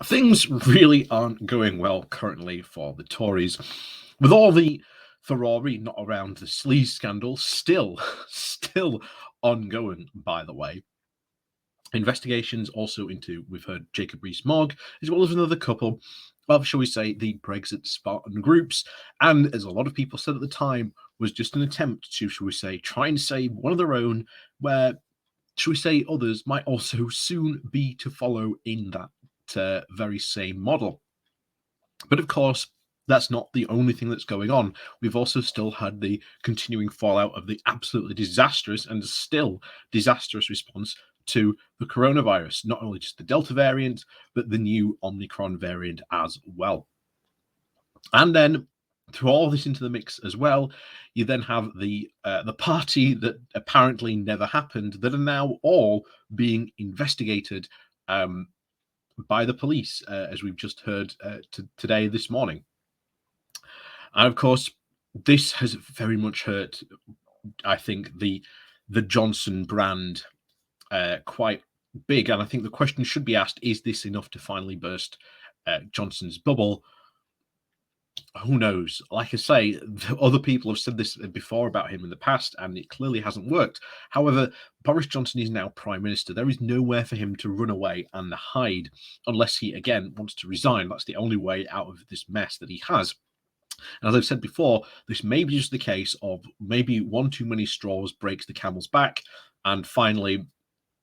Things really aren't going well currently for the Tories, with all the furore not around the sleaze scandal still ongoing. By the way, investigations also into, we've heard, Jacob Rees-Mogg, as well as another couple of, shall we say, the Brexit Spartan groups, and as a lot of people said at the time, was just an attempt to, shall we say, try and save one of their own, where, shall we say, others might also soon be to follow in that very same model. But of course, that's not the only thing that's going on. We've also still had the continuing fallout of the absolutely disastrous and still disastrous response to the coronavirus, not only just the Delta variant, but the new Omicron variant as well. And then through all this into the mix as well, you then have the party that apparently never happened that are now all being investigated by the police, as we've just heard today, this morning. And of course, this has very much hurt, I think, the Johnson brand quite big. And I think the question should be asked, is this enough to finally burst Johnson's bubble? Who knows? Like I say, other people have said this before about him in the past, and it clearly hasn't worked. However, Boris Johnson is now Prime Minister. There is nowhere for him to run away and hide unless he, again, wants to resign. That's the only way out of this mess that he has. And as I've said before, this may be just the case of maybe one too many straws breaks the camel's back, and finally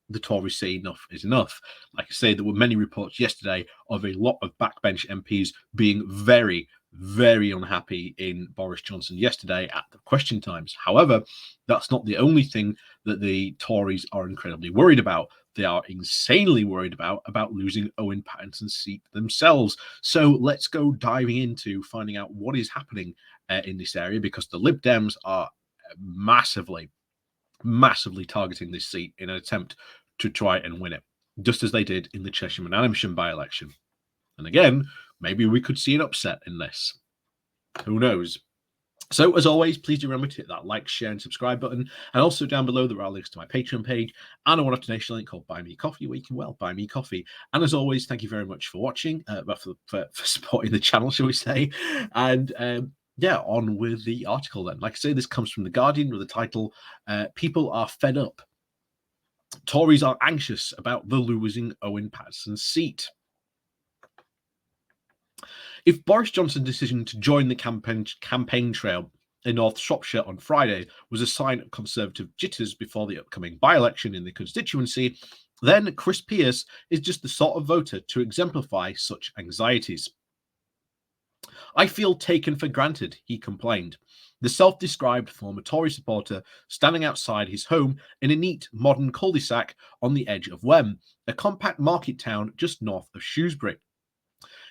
the Tories say enough is enough. Like I say, there were many reports yesterday of a lot of backbench MPs being very, very unhappy in Boris Johnson yesterday at the question times. However, that's not the only thing that the Tories are incredibly worried about. They are insanely worried about losing Owen Paterson's seat themselves. So let's go diving into finding out what is happening in this area, because the Lib Dems are massively targeting this seat in an attempt to try and win it, just as they did in the Cheshire and Amersham by-election. And again, maybe we could see an upset in this. Who knows? So, as always, please do remember to hit that like, share, and subscribe button. And also down below, there are links to my Patreon page and a one-off donation link called Buy Me Coffee, where you can, well, buy me coffee. And as always, thank you very much for watching, for supporting the channel, shall we say. And yeah, on with the article then. Like I say, this comes from The Guardian with the title, People Are Fed Up. Tories are anxious about the losing Owen Paterson's seat. If Boris Johnson's decision to join the campaign trail in North Shropshire on Friday was a sign of Conservative jitters before the upcoming by-election in the constituency, then Chris Pearce is just the sort of voter to exemplify such anxieties. I feel taken for granted, he complained. The self-described former Tory supporter standing outside his home in a neat, modern cul-de-sac on the edge of Wem, a compact market town just north of Shrewsbury.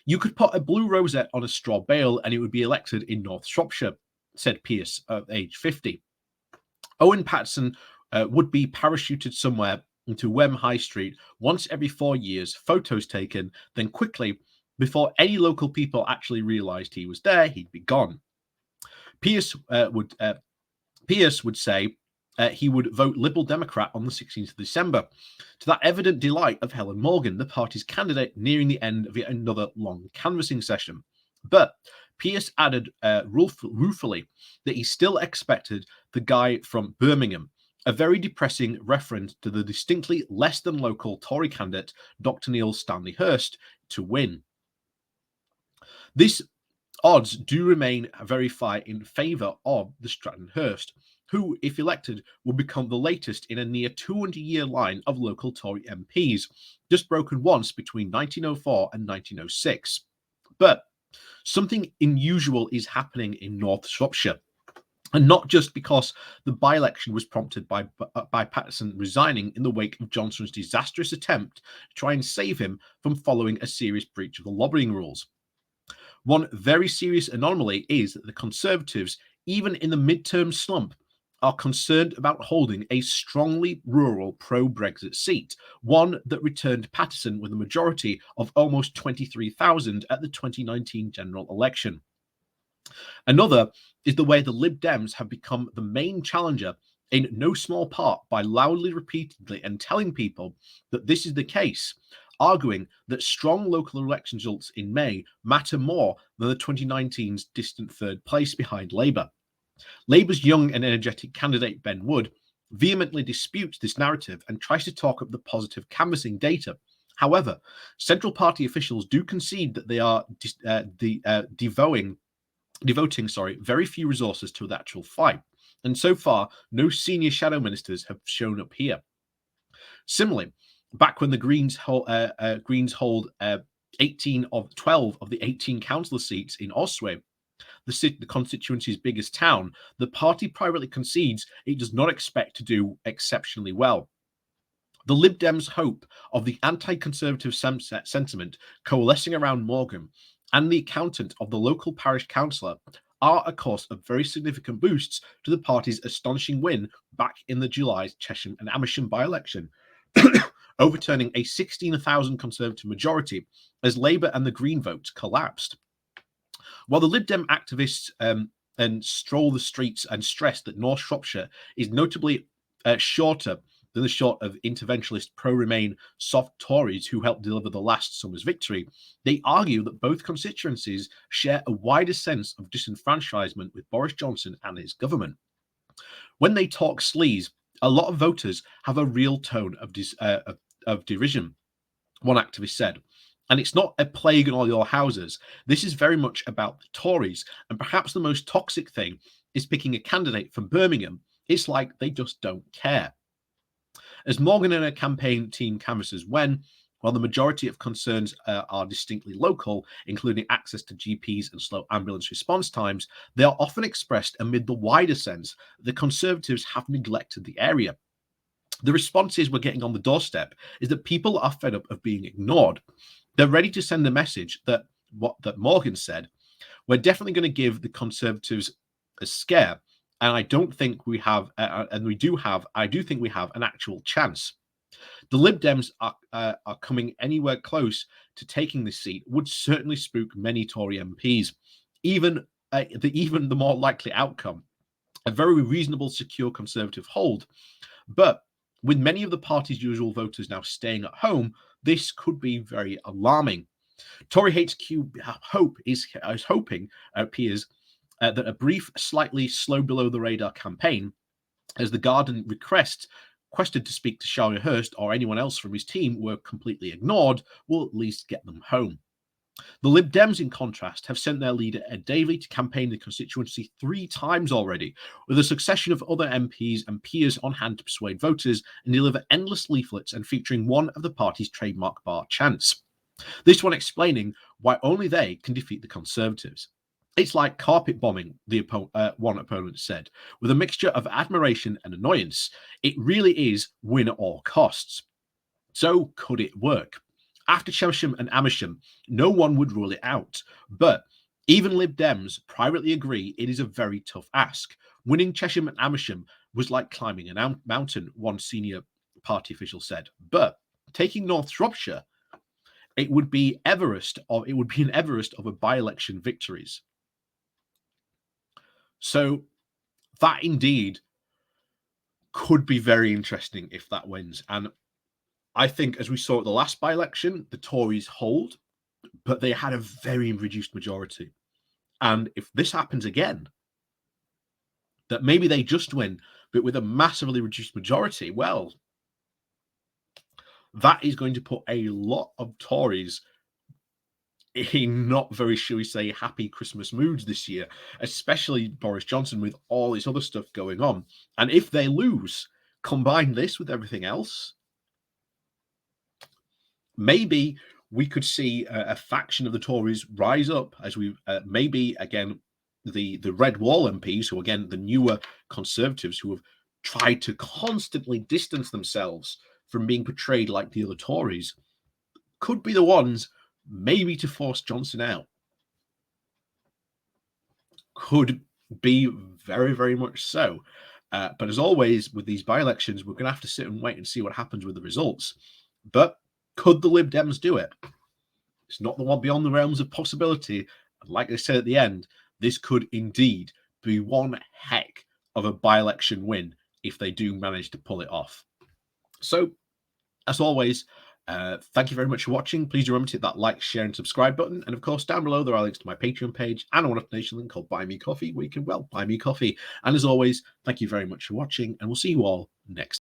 You could put a blue rosette on a straw bale and it would be elected in North Shropshire, said Pearce at age 50. Owen Paterson would be parachuted somewhere into Wem High Street once every 4 years, photos taken, then quickly, before any local people actually realised he was there, he'd be gone. Pearce would say he would vote Liberal Democrat on the 16th of December, to that evident delight of Helen Morgan, the party's candidate, nearing the end of yet another long canvassing session. But Pearce added ruefully that he still expected the guy from Birmingham, a very depressing reference to the distinctly less than local Tory candidate, Dr. Neil Stanley Hurst, to win. This odds do remain very far in favour of the Stratton Hurst, who, if elected, will become the latest in a near 200-year line of local Tory MPs, just broken once between 1904 and 1906. But something unusual is happening in North Shropshire, and not just because the by-election was prompted by Paterson resigning in the wake of Johnson's disastrous attempt to try and save him from following a serious breach of the lobbying rules. One very serious anomaly is that the Conservatives, even in the midterm slump, are concerned about holding a strongly rural pro-Brexit seat, one that returned Paterson with a majority of almost 23,000 at the 2019 general election. Another is the way the Lib Dems have become the main challenger, in no small part by loudly, repeatedly, and telling people that this is the case, arguing that strong local election results in May matter more than the 2019's distant third place behind Labour. Labour's young and energetic candidate Ben Wood vehemently disputes this narrative and tries to talk up the positive canvassing data. However, Central Party officials do concede that they are devoting very few resources to the actual fight, and so far, no senior shadow ministers have shown up here. Similarly, back when the Greens hold 18 of 12 of the 18 councillor seats in Oswey, the constituency's biggest town, the party privately concedes it does not expect to do exceptionally well. The Lib Dems' hope of the anti-conservative sentiment coalescing around Morgan and the accountant of the local parish councillor are, of course, of very significant boosts to the party's astonishing win back in the July Chesham and Amersham by-election, overturning a 16,000 Conservative majority as Labour and the Green votes collapsed. While the Lib Dem activists and stroll the streets and stress that North Shropshire is notably shorter than the short of interventionist pro-Remain soft Tories who helped deliver the last summer's victory, they argue that both constituencies share a wider sense of disenfranchisement with Boris Johnson and his government. When they talk sleaze, a lot of voters have a real tone of derision, one activist said. And it's not a plague in all your houses. This is very much about the Tories. And perhaps the most toxic thing is picking a candidate from Birmingham. It's like they just don't care. As Morgan and her campaign team canvasses while the majority of concerns are distinctly local, including access to GPs and slow ambulance response times, they are often expressed amid the wider sense that the Conservatives have neglected the area. The responses we're getting on the doorstep is that people are fed up of being ignored. They're ready to send the message that Morgan said, we're definitely going to give the Conservatives a scare. And I don't think we have, I do think we have an actual chance. The Lib Dems are coming anywhere close to taking this seat would certainly spook many Tory MPs. Even the more likely outcome, a very reasonable, secure Conservative hold. But with many of the party's usual voters now staying at home, this could be very alarming. Tory HQ appears that a brief, slightly slow below the radar campaign, as the Guardian requested to speak to Sharia Hurst or anyone else from his team were completely ignored, will at least get them home. The Lib Dems, in contrast, have sent their leader Ed Davey to campaign the constituency 3 times already, with a succession of other MPs and peers on hand to persuade voters and deliver endless leaflets and featuring one of the party's trademark bar chants. This one explaining why only they can defeat the Conservatives. It's like carpet bombing, one opponent said, with a mixture of admiration and annoyance. It really is win at all costs. So could it work? After Chesham and Amersham, no one would rule it out. But even Lib Dems privately agree it is a very tough ask. Winning Chesham and Amersham was like climbing a mountain, one senior party official said. But taking North Shropshire, it would be an Everest of a by-election victories. So that indeed could be very interesting if that wins. And I think, as we saw at the last by-election, the Tories hold, but they had a very reduced majority. And if this happens again, that maybe they just win, but with a massively reduced majority, well, that is going to put a lot of Tories in not very, shall we say, happy Christmas moods this year, especially Boris Johnson with all this other stuff going on. And if they lose, combine this with everything else, maybe we could see a faction of the Tories rise up as we maybe again the Red Wall MPs, who again the newer Conservatives who have tried to constantly distance themselves from being portrayed like the other Tories, could be the ones maybe to force Johnson out. Could be very, very much so. But as always, with these by-elections, we're going to have to sit and wait and see what happens with the results. But could the Lib Dems do it? It's not the one beyond the realms of possibility. And like I said at the end, this could indeed be one heck of a by-election win if they do manage to pull it off. So, as always, Thank you very much for watching. Please remember to hit that like, share, and subscribe button. And of course, down below there are links to my Patreon page and a one-off donation link called Buy Me Coffee, where you can, well, buy me coffee. And as always, thank you very much for watching, and we'll see you all next time.